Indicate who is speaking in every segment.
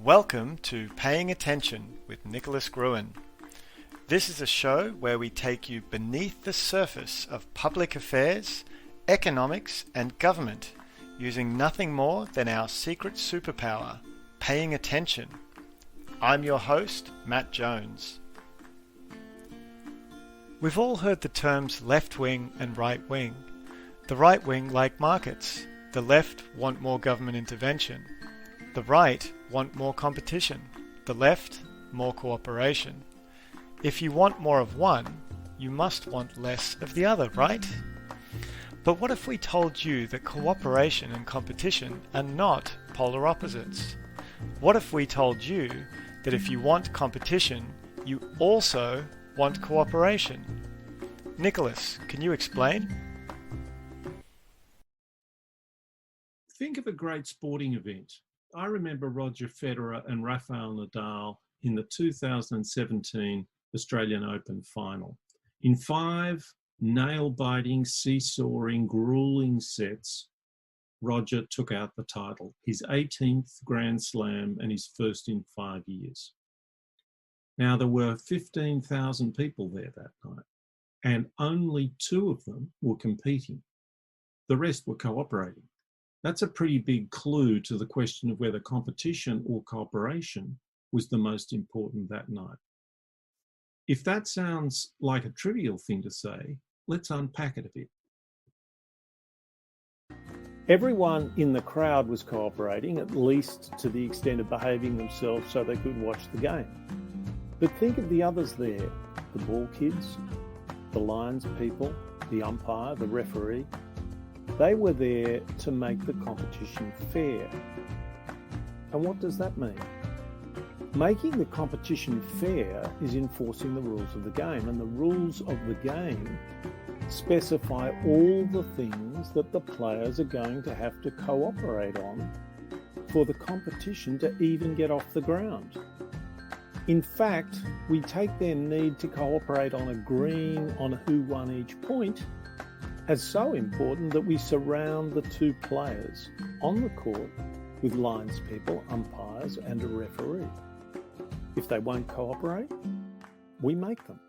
Speaker 1: Welcome to Paying Attention with Nicholas Gruen. This is a show where we take you beneath the surface of public affairs, economics and government using nothing more than our secret superpower, paying attention. I'm your host, Matt Jones. We've all heard the terms left wing and right wing. The right wing like markets. The left want more government intervention. The right want more competition. The left, more cooperation. If you want more of one, you must want less of the other, right? But what if we told you that cooperation and competition are not polar opposites? What if we told you that if you want competition, you also want cooperation? Nicholas, can you explain?
Speaker 2: Think of a great sporting event. I remember Roger Federer and Rafael Nadal in the 2017 Australian Open final. In 5 nail-biting, seesawing, grueling sets, Roger took out the title, his 18th Grand Slam and his first in 5 years. Now, there were 15,000 people there that night, and only 2 of them were competing. The rest were cooperating. That's a pretty big clue to the question of whether competition or cooperation was the most important that night. If that sounds like a trivial thing to say, let's unpack it a bit.
Speaker 3: Everyone in the crowd was cooperating, at least to the extent of behaving themselves so they could watch the game. But think of the others there, the ball kids, the lines people, the umpire, the referee. They were there to make the competition fair. And what does that mean? Making the competition fair is enforcing the rules of the game, and the rules of the game specify all the things that the players are going to have to cooperate on for the competition to even get off the ground. In fact, we take their need to cooperate on agreeing on who won each point as so important that we surround the 2 players on the court with linespeople, umpires and a referee. If they won't cooperate, we make them.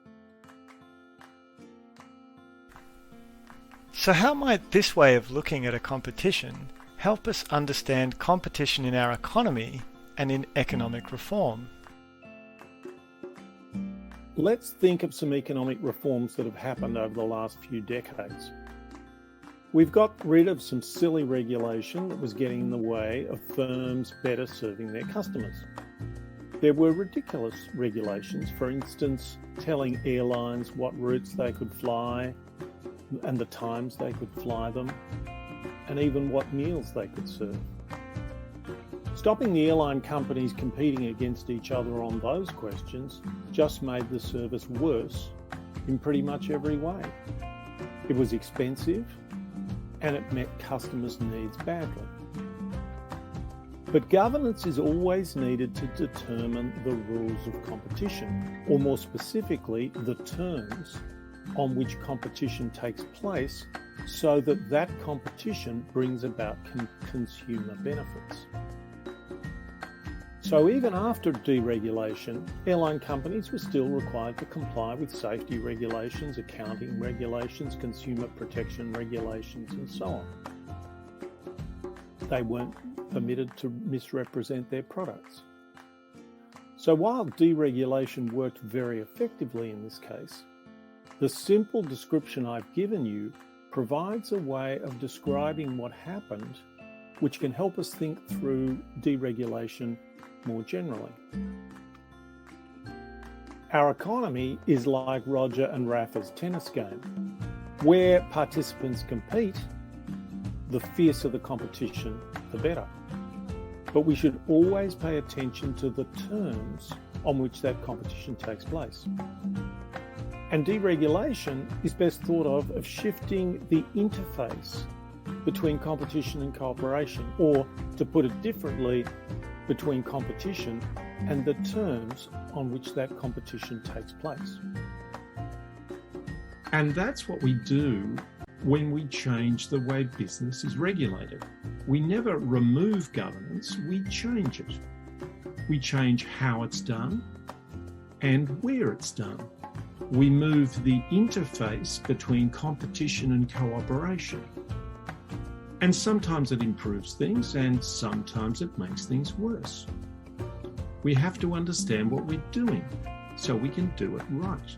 Speaker 1: So how might this way of looking at a competition help us understand competition in our economy and in economic reform?
Speaker 3: Let's think of some economic reforms that have happened over the last few decades. We've got rid of some silly regulation that was getting in the way of firms better serving their customers. There were ridiculous regulations, for instance, telling airlines what routes they could fly and the times they could fly them, and even what meals they could serve. Stopping the airline companies competing against each other on those questions just made the service worse in pretty much every way. It was expensive, and it met customers' needs badly. But governance is always needed to determine the rules of competition, or more specifically, the terms on which competition takes place, so that that competition brings about consumer benefits. So even after deregulation, airline companies were still required to comply with safety regulations, accounting regulations, consumer protection regulations, and so on. They weren't permitted to misrepresent their products. So while deregulation worked very effectively in this case, the simple description I've given you provides a way of describing what happened, which can help us think through deregulation more generally. Our economy is like Roger and Rafa's tennis game. Where participants compete, the fiercer the competition, the better. But we should always pay attention to the terms on which that competition takes place. And deregulation is best thought of shifting the interface between competition and cooperation, or to put it differently, between competition and the terms on which that competition takes place.
Speaker 2: And that's what we do when we change the way business is regulated. We never remove governance, we change it. We change how it's done and where it's done. We move the interface between competition and cooperation. And sometimes it improves things and sometimes it makes things worse. We have to understand what we're doing so we can do it right.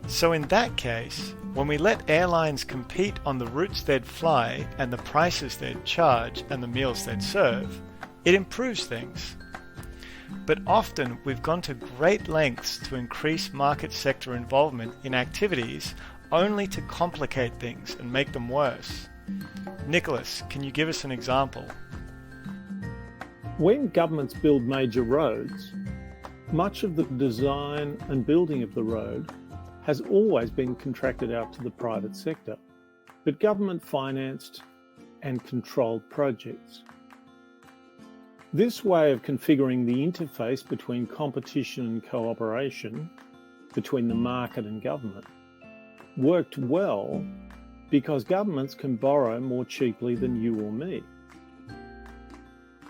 Speaker 1: So in that case, when we let airlines compete on the routes they'd fly and the prices they'd charge and the meals they'd serve, it improves things. But often we've gone to great lengths to increase market sector involvement in activities only to complicate things and make them worse. Nicholas, can you give us an example?
Speaker 3: When governments build major roads, much of the design and building of the road has always been contracted out to the private sector, but government financed and controlled projects. This way of configuring the interface between competition and cooperation, between the market and government, worked well because governments can borrow more cheaply than you or me.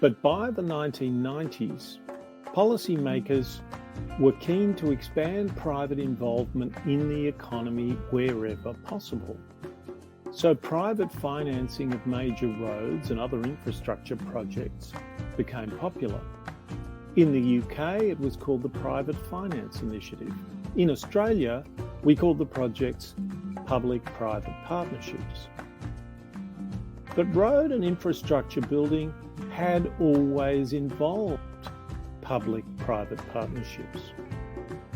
Speaker 3: But by the 1990s, policymakers were keen to expand private involvement in the economy wherever possible. So private financing of major roads and other infrastructure projects became popular. In the UK, it was called the Private Finance Initiative. In Australia, we called the projects public-private partnerships. But road and infrastructure building had always involved public-private partnerships.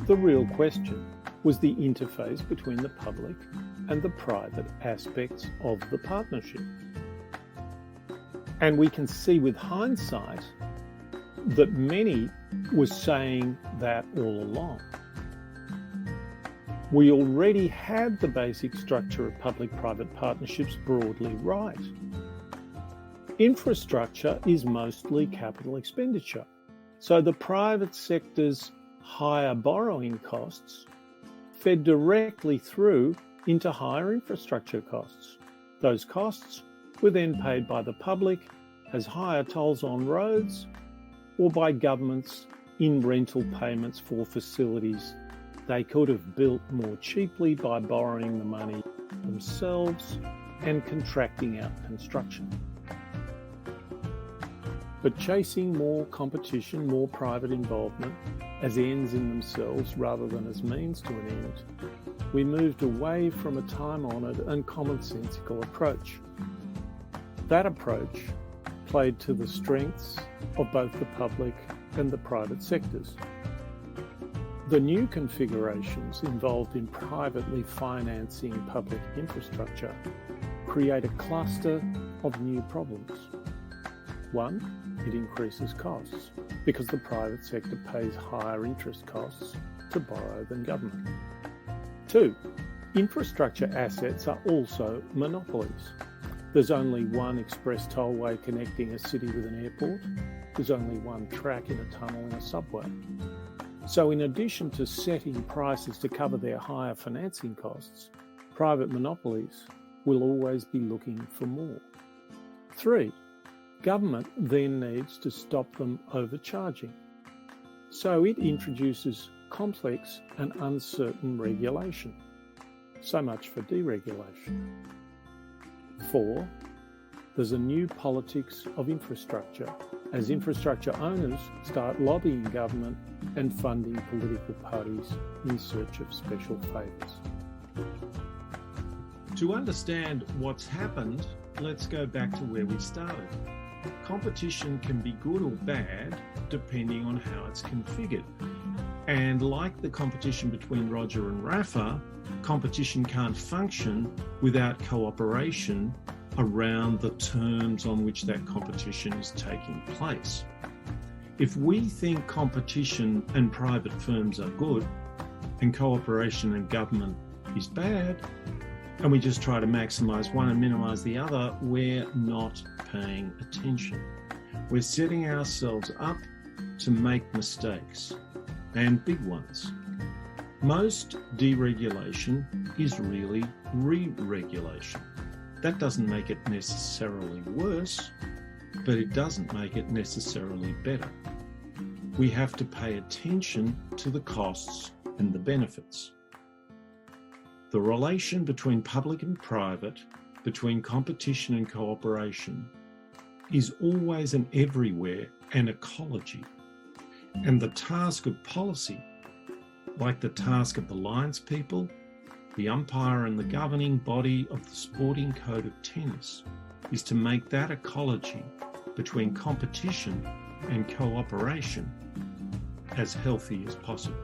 Speaker 3: The real question was the interface between the public and the private aspects of the partnership. And we can see with hindsight that many were saying that all along. We already had the basic structure of public-private partnerships broadly right. Infrastructure is mostly capital expenditure, so the private sector's higher borrowing costs fed directly through into higher infrastructure costs. Those costs were then paid by the public as higher tolls on roads or by governments in rental payments for facilities they could have built more cheaply by borrowing the money themselves and contracting out construction. But chasing more competition, more private involvement as ends in themselves rather than as means to an end, we moved away from a time-honoured and commonsensical approach. That approach played to the strengths of both the public and the private sectors. The new configurations involved in privately financing public infrastructure create a cluster of new problems. One, it increases costs because the private sector pays higher interest costs to borrow than government. Two, infrastructure assets are also monopolies. There's only one express tollway connecting a city with an airport. There's only one track in a tunnel in a subway. So in addition to setting prices to cover their higher financing costs, private monopolies will always be looking for more. Three, government then needs to stop them overcharging. So it introduces complex and uncertain regulation. So much for deregulation. Four, there's a new politics of infrastructure as infrastructure owners start lobbying government and funding political parties in search of special favours.
Speaker 2: To understand what's happened, let's go back to where we started. Competition can be good or bad depending on how it's configured. And like the competition between Roger and Rafa, competition can't function without cooperation around the terms on which that competition is taking place. If we think competition and private firms are good and cooperation and government is bad, and we just try to maximise one and minimise the other, we're not paying attention. We're setting ourselves up to make mistakes, and big ones. Most deregulation is really re-regulation. That doesn't make it necessarily worse, but it doesn't make it necessarily better. We have to pay attention to the costs and the benefits. The relation between public and private, between competition and cooperation, is always and everywhere an ecology. And the task of policy, like the task of the Lions people, the umpire and the governing body of the sporting code of tennis, is to make that ecology between competition and cooperation as healthy as possible.